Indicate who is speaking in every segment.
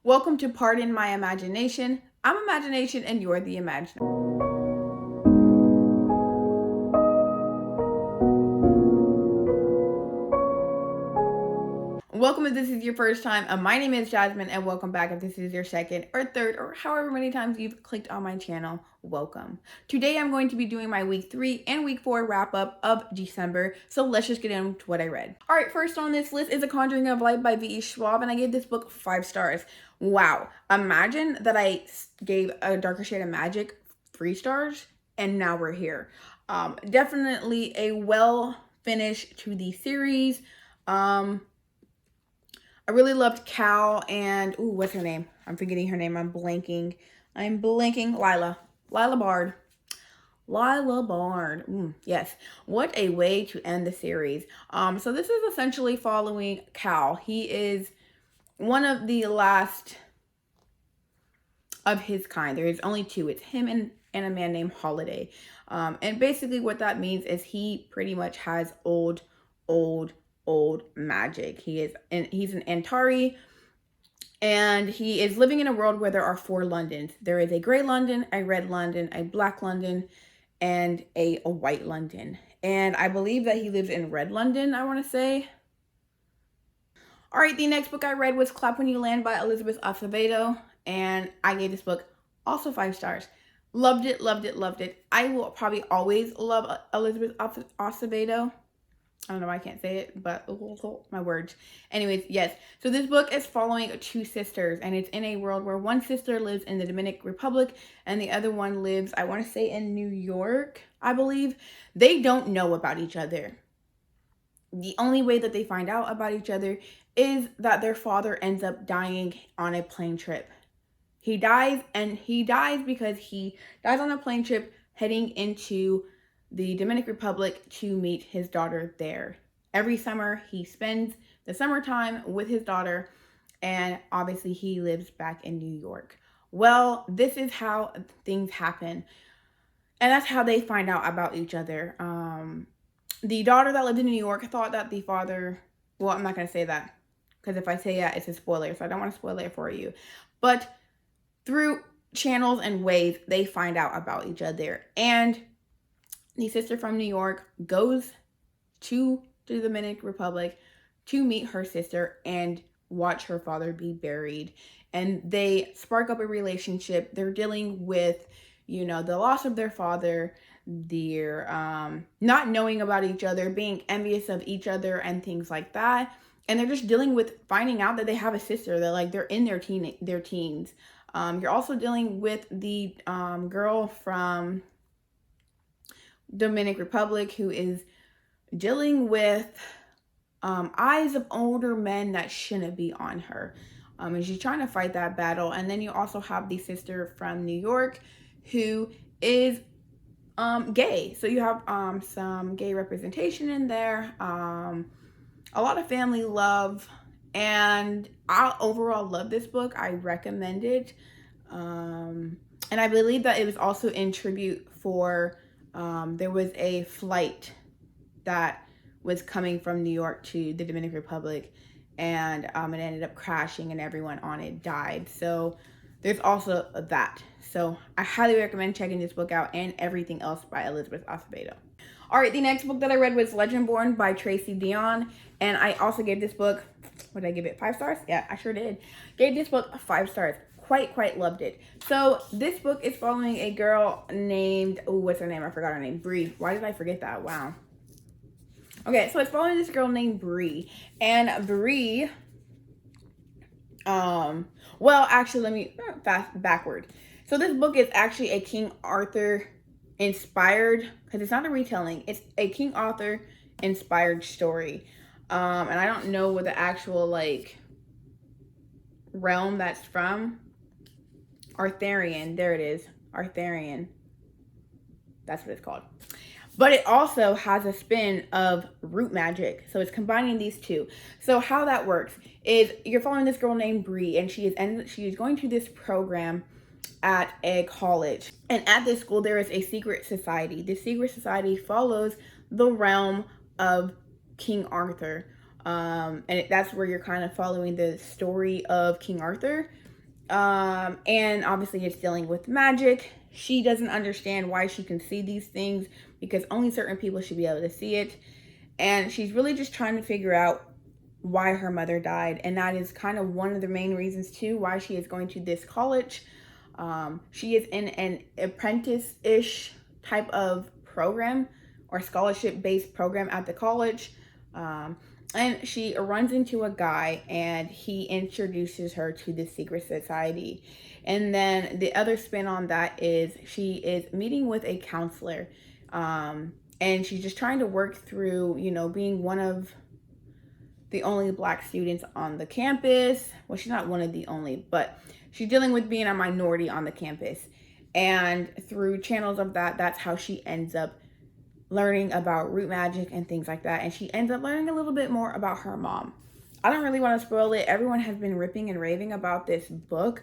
Speaker 1: Welcome to Pardon My Imagination. I'm Imagination and you're the Imaginer. Welcome if this is your first time. My name is Jesmyn and welcome back if this is your second or third or however many times you've clicked on my channel. Welcome. Today I'm going to be doing my week 3 and week 4 wrap up of December. So let's just get into what I read. Alright, first on this list is A Conjuring of Life by Schwab, and I gave this book 5 stars. Wow. Imagine that I gave A Darker Shade of Magic 3 stars and now we're here. Definitely a well finish to the series. I really loved Cal and, ooh, what's her name? I'm forgetting her name. I'm blanking. Lila Bard. Lila Bard. Yes. What a way to end the series. So this is essentially following Cal. He is one of the last of his kind. There is only 2. It's him and a man named Holiday. And basically what that means is he pretty much has old magic. He's an Antari, and he is living in a world where there are 4 Londons. There is a gray London, a red London, a black London, and a white London. And I believe that he lives in red London, I want to say. All right, the next book I read was Clap When You Land by Acevedo, and I gave this book also 5 stars. Loved it. I will probably always love Acevedo. I don't know why I can't say it, but my words. Anyways, yes. So this book is following 2 sisters, and it's in a world where one sister lives in the Dominican Republic and the other one lives, I want to say, in New York, I believe. They don't know about each other. The only way that they find out about each other is that their father ends up dying on a plane trip. He dies because he dies on a plane trip heading into the Dominican Republic to meet his daughter there. Every summer, he spends the summertime with his daughter, and obviously he lives back in New York. Well, this is how things happen, and that's how they find out about each other. The daughter that lived in New York thought that the father, well, I'm not going to say that, because if I say that, it's a spoiler, so I don't want to spoil it for you. But through channels and ways, they find out about each other, and the sister from New York goes to the Dominican Republic to meet her sister and watch her father be buried. And they spark up a relationship. They're dealing with, the loss of their father, their not knowing about each other, being envious of each other and things like that. And they're just dealing with finding out that they have a sister. They're in their teens. You're also dealing with the girl from Dominican Republic who is dealing with eyes of older men that shouldn't be on her, and she's trying to fight that battle. And then you also have the sister from New York who is gay, so you have some gay representation in there, a lot of family love, and I overall love this book. I recommend it, and I believe that it was also in tribute for there was a flight that was coming from New York to the Dominican Republic, and it ended up crashing and everyone on it died. So there's also that. So I highly recommend checking this book out and everything else by Elizabeth Acevedo. All right, the next book that I read was Legendborn by Tracy, Deonn, and I also gave this book, what did I give it, 5 stars? Yeah, I sure did. Gave this book 5 stars. Quite loved it. So this book is following a girl named, what's her name? I forgot her name. Bray. Why did I forget that? Wow. Okay, so it's following this girl named Bray. And Bray, well, actually, let me fast backward. So this book is actually a King Arthur inspired, because it's not a retelling, it's a King Arthur inspired story. And I don't know what the actual realm that's from. Arthurian, there it is, Arthurian, that's what it's called. But it also has a spin of root magic, so it's combining these 2. So how that works is you're following this girl named Bray, and she is going to this program at a college, and at this school there is a secret society. This secret society follows the realm of King Arthur, and that's where you're kind of following the story of King Arthur. And obviously it's dealing with magic. She doesn't understand why she can see these things because only certain people should be able to see it. And she's really just trying to figure out why her mother died. And that is kind of one of the main reasons too why she is going to this college. She is in an apprentice-ish type of program or scholarship-based program at the college. And she runs into a guy and he introduces her to the secret society. And then the other spin on that is she is meeting with a counselor. And she's just trying to work through, you know, being one of the only Black students on the campus. Well, she's not one of the only, but she's dealing with being a minority on the campus. And through channels of that, that's how she ends up learning about root magic and things like that. And she ends up learning a little bit more about her mom. I don't really want to spoil it. Everyone has been ripping and raving about this book,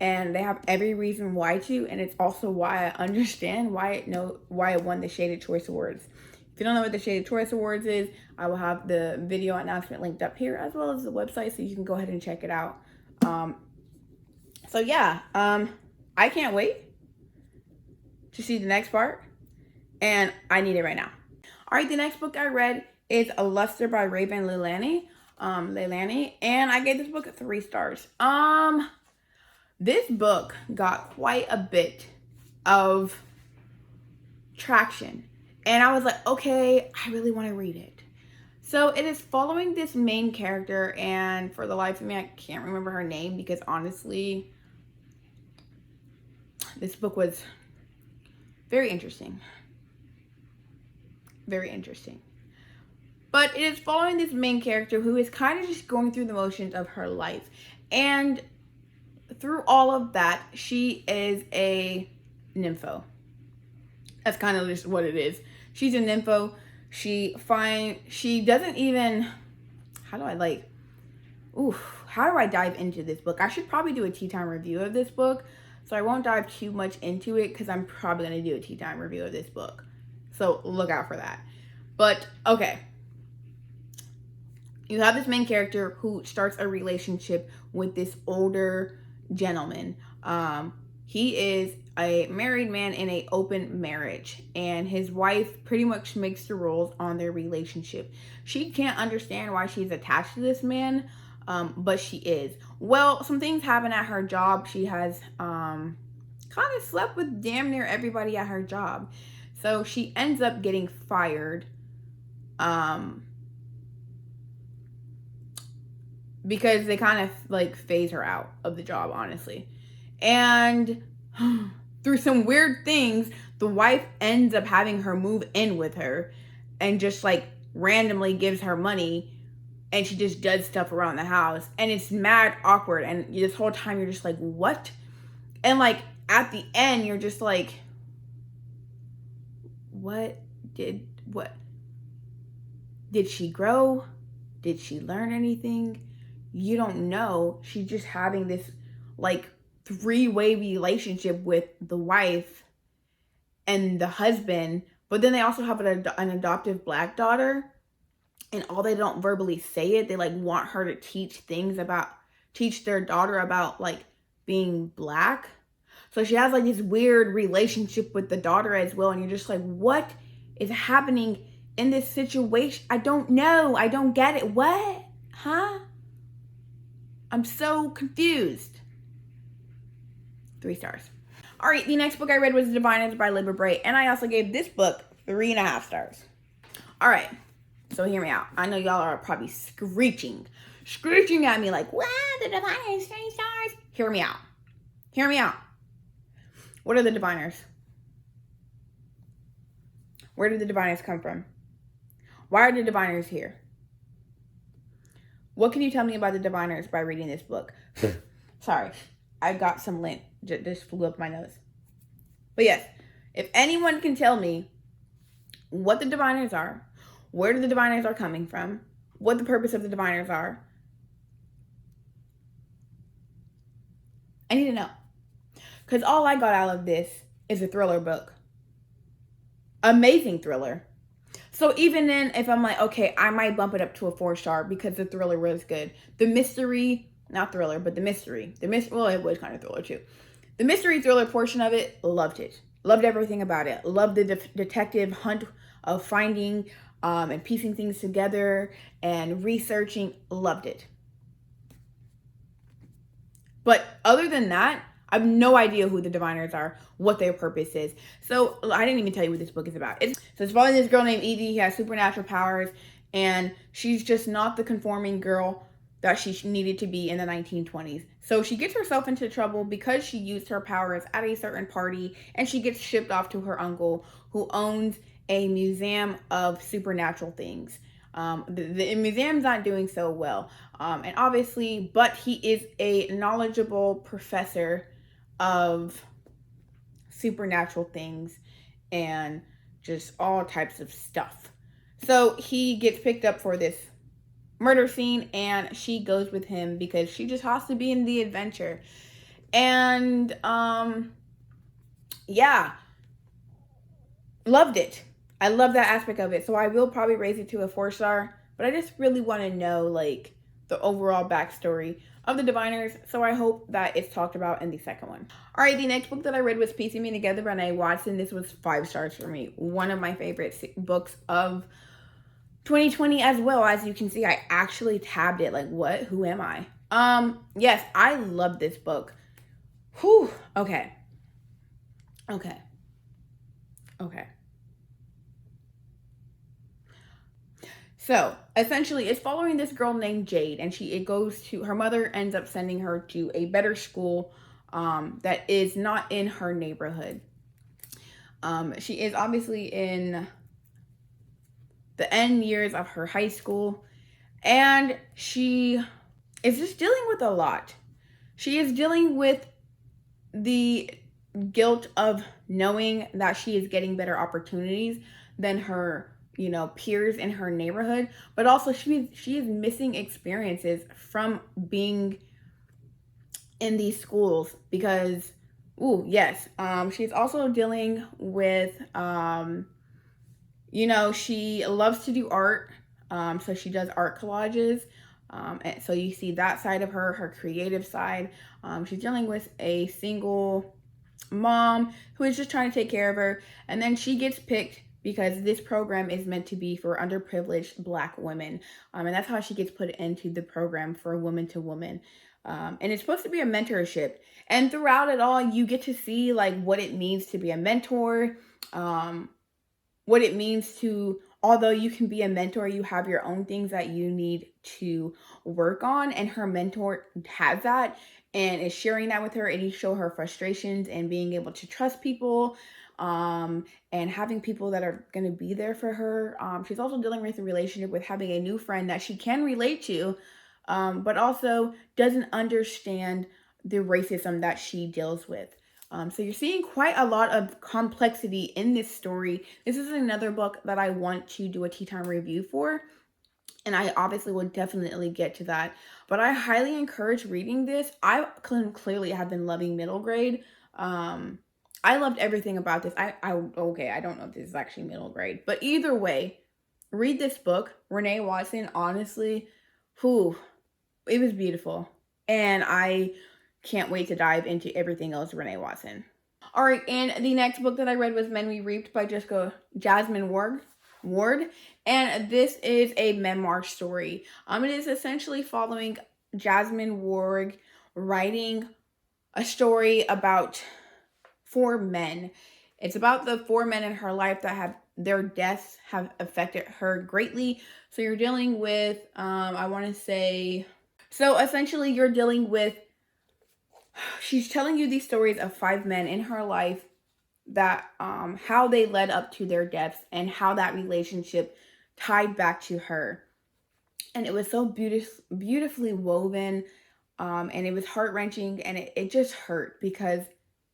Speaker 1: and they have every reason why to. And it's also why I understand why it won the Shaded Choice Awards. If you don't know what the Shaded Choice Awards is, I will have the video announcement linked up here as well as the website, so you can go ahead and check it out. So yeah, I can't wait to see the next part, and I need it right now. All right, the next book I read is Alyssa by Lxeilani, and I gave this book 3 stars. This book got quite a bit of traction, and I was like, okay, I really want to read it. So it is following this main character, and for the life of me, I can't remember her name because honestly, this book was very interesting. Very interesting. But it is following this main character who is kind of just going through the motions of her life. And through all of that, she is a nympho. That's kind of just what it is. She's a nympho. She doesn't even, how do I dive into this book? I should probably do a tea time review of this book. So I won't dive too much into it because I'm probably going to do a tea time review of this book. So look out for that. But, okay. You have this main character who starts a relationship with this older gentleman. He is a married man in an open marriage. And his wife pretty much makes the rules on their relationship. She can't understand why she's attached to this man. But she is. Well, some things happen at her job. She has kind of slept with damn near everybody at her job. So she ends up getting fired because they kind of like phase her out of the job, honestly. And through some weird things, the wife ends up having her move in with her and just like randomly gives her money, and she just does stuff around the house, and it's mad awkward. And this whole time you're just like, what? And like at the end you're just like, what did she grow? Did she learn anything? You don't know. She's just having this like 3-way relationship with the wife and the husband, but then they also have an adoptive Black daughter, and all they don't verbally say it, they like want her to teach their daughter about like being Black. So she has like this weird relationship with the daughter as well, and you're just like, what is happening in this situation? I don't know. I don't get it. What? Huh? I'm so confused. 3 stars. All right, the next book I read was Diviners by Libba Bray, and I also gave this book 3.5 stars. All right, so hear me out. I know y'all are probably screeching at me like, wow, the Diviners, 3 stars. Hear me out. Hear me out. What are the Diviners? Where did the Diviners come from? Why are the Diviners here? What can you tell me about the Diviners by reading this book? Sorry, I got some lint. Just flew up my nose. But yes, if anyone can tell me what the Diviners are, where the Diviners are coming from, what the purpose of the Diviners are, I need to know. Because all I got out of this is a thriller book. Amazing thriller. So even then, if I'm like, okay, I might bump it up to a 4 star because the thriller was good. The mystery not thriller, but the mystery. Well, it was kind of thriller too. The mystery thriller portion of it, loved it. Loved everything about it. Loved the detective hunt of finding and piecing things together and researching. Loved it. But other than that, I have no idea who the diviners are, what their purpose is. So I didn't even tell you what this book is about. It's following this girl named Evie who has supernatural powers, and she's just not the conforming girl that she needed to be in the 1920s. So she gets herself into trouble because she used her powers at a certain party, and she gets shipped off to her uncle who owns a museum of supernatural things. The museum's not doing so well. And obviously, but he is a knowledgeable professor of supernatural things and just all types of stuff. So he gets picked up for this murder scene, and she goes with him because she just has to be in the adventure. And yeah, loved it. I love that aspect of it. So I will probably raise it to a 4-star, but I just really want to know like the overall backstory of the diviners. So I hope that it's talked about in the second one. All right, the next book that I read was Piecing Me Together by Renee Watson. This was 5 stars for me. One of my favorite books of 2020 as well. As you can see, I actually tabbed it. Like, what? Who am I? Yes, I love this book. Whew. Okay. So essentially, it's following this girl named Jade, and her mother ends up sending her to a better school that is not in her neighborhood. She is obviously in the end years of her high school, and she is just dealing with a lot. She is dealing with the guilt of knowing that she is getting better opportunities than her peers in her neighborhood, but also she is missing experiences from being in these schools because she's also dealing with she loves to do art, so she does art collages, and so you see that side of her creative side. She's dealing with a single mom who is just trying to take care of her, and then she gets picked because this program is meant to be for underprivileged Black women. And that's how she gets put into the program for woman to woman. And it's supposed to be a mentorship. And throughout it all, you get to see like what it means to be a mentor, what it means to, although you can be a mentor, you have your own things that you need to work on. And her mentor has that and is sharing that with her, and you show her frustrations and being able to trust people. And having people that are going to be there for her. She's also dealing with a relationship with having a new friend that she can relate to, but also doesn't understand the racism that she deals with. So you're seeing quite a lot of complexity in this story. This is another book that I want to do a tea time review for, and I obviously will definitely get to that. But I highly encourage reading this. I clearly have been loving middle grade. I loved everything about this. I don't know if this is actually middle grade, but either way, read this book. Renee Watson, honestly, it was beautiful. And I can't wait to dive into everything else Renee Watson. All right, and the next book that I read was Men We Reaped by Jesmyn Ward. And this is a memoir story. It is essentially following Jesmyn Ward writing a story about 4 men. It's about the 4 men in her life that have their deaths have affected her greatly. So you're dealing with, essentially you're dealing with, she's telling you these stories of 5 men in her life that, how they led up to their deaths and how that relationship tied back to her. And it was so beautifully woven, and it was heart-wrenching, and it just hurt because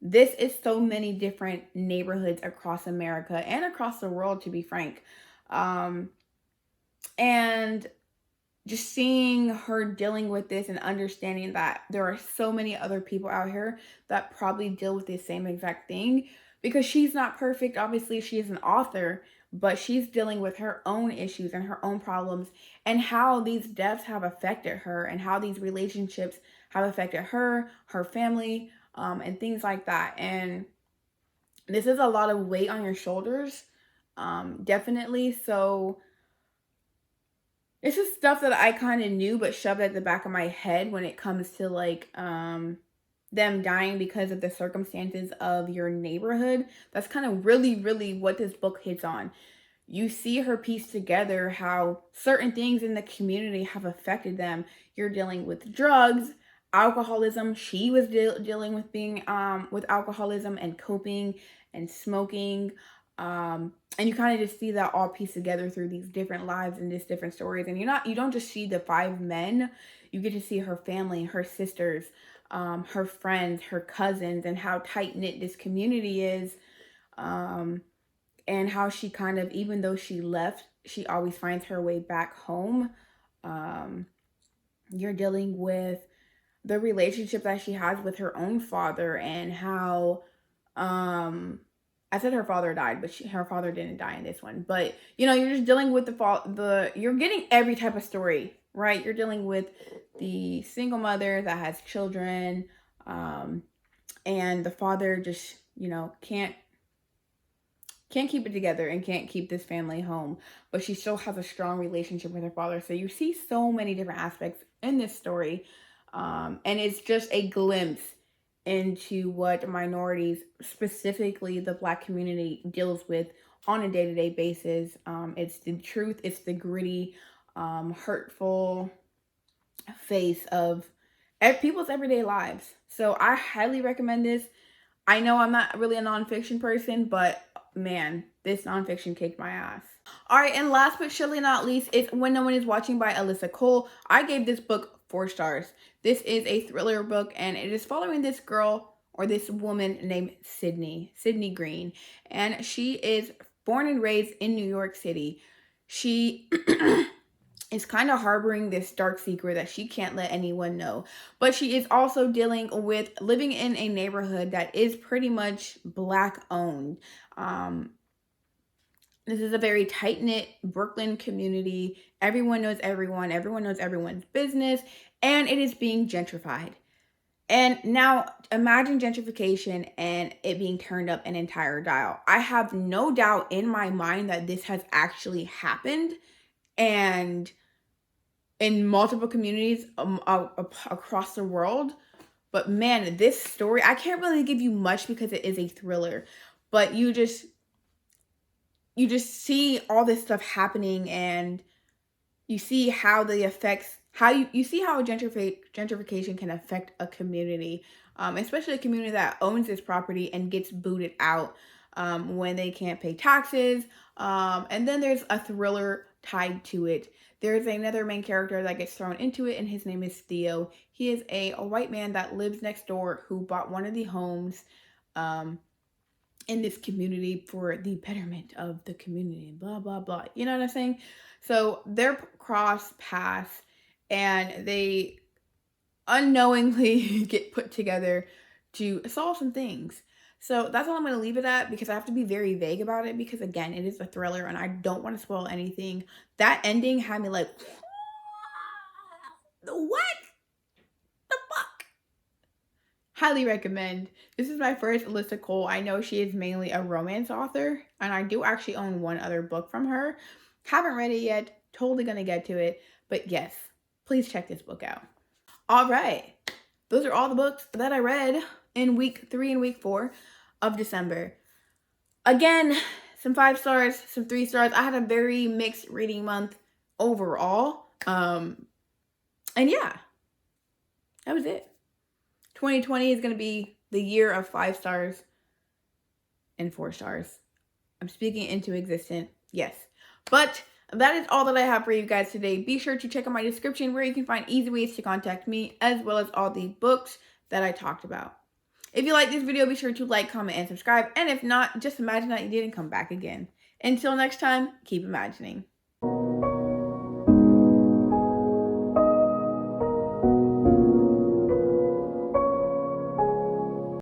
Speaker 1: this is so many different neighborhoods across America and across the world, to be frank. And just seeing her dealing with this and understanding that there are so many other people out here that probably deal with the same exact thing, because she's not perfect. Obviously, she is an author, but she's dealing with her own issues and her own problems, and how these deaths have affected her, and how these relationships have affected her, her family, and things like that. And this is a lot of weight on your shoulders, definitely. So this is stuff that I kind of knew but shoved at the back of my head when it comes to like them dying because of the circumstances of your neighborhood. That's kind of really what this book hits on. You see her piece together how certain things in the community have affected them. You're dealing with drugs, alcoholism. She was dealing with being with alcoholism and coping and smoking. And you kind of just see that all pieced together through these different lives and these different stories. And you don't just see the 5 men, you get to see her family, her sisters, her friends, her cousins, and how tight-knit this community is. And how she kind of, even though she left, she always finds her way back home. You're dealing with the relationship that she has with her own father, and how I said her father died, but her father didn't die in this one. But, you're just dealing with you're getting every type of story, right? You're dealing with the single mother that has children, and the father just, can't keep it together and can't keep this family home, but she still has a strong relationship with her father. So you see so many different aspects in this story, and it's just a glimpse into what minorities, specifically the Black community, deals with on a day-to-day basis. It's the truth, it's the gritty, hurtful face of people's everyday lives. So I highly recommend this. I know I'm not really a nonfiction person, but man, this nonfiction kicked my ass. All right, and last but surely not least is When No One Is Watching by Alyssa Cole. I gave this book 4 stars. This is a thriller book, and it is following this girl, or this woman named Sydney Green. And she is born and raised in New York City. She is kind of harboring this dark secret that she can't let anyone know. But she is also dealing with living in a neighborhood that is pretty much Black owned. This is a very tight-knit Brooklyn community. Everyone knows everyone. Everyone knows everyone's business. And it is being gentrified. And now imagine gentrification and it being turned up an entire dial. I have no doubt in my mind that this has actually happened, and in multiple communities across the world. But man, this story, I can't really give you much because it is a thriller, but you just see all this stuff happening, and you see how the effects, you see how gentrification can affect a community, especially a community that owns this property and gets booted out when they can't pay taxes. And then there's a thriller tied to it. There's another main character that gets thrown into it, and his name is Theo. He is a white man that lives next door who bought one of the homes in this community for the betterment of the community, blah, blah, blah. You know what I'm saying? So they're cross paths, and they unknowingly get put together to solve some things. So that's all I'm going to leave it at, because I have to be very vague about it, because again, it is a thriller and I don't want to spoil anything. That ending had me like, what the fuck? Highly recommend. This is my first Alyssa Cole. I know she is mainly a romance author, and I do actually own one other book from her. Haven't read it yet. Totally going to get to it. But yes, please check this book out. All right. Those are all the books that I read in week 3 and week 4 of December. Again, some 5 stars, some 3 stars. I had a very mixed reading month overall. And yeah, that was it. 2020 is going to be the year of 5 stars and 4 stars. I'm speaking into existence. Yes. But that is all that I have for you guys today. Be sure to check out my description where you can find easy ways to contact me, as well as all the books that I talked about. If you like this video, be sure to like, comment, and subscribe. And if not, just imagine that you didn't come back again. Until next time, keep imagining.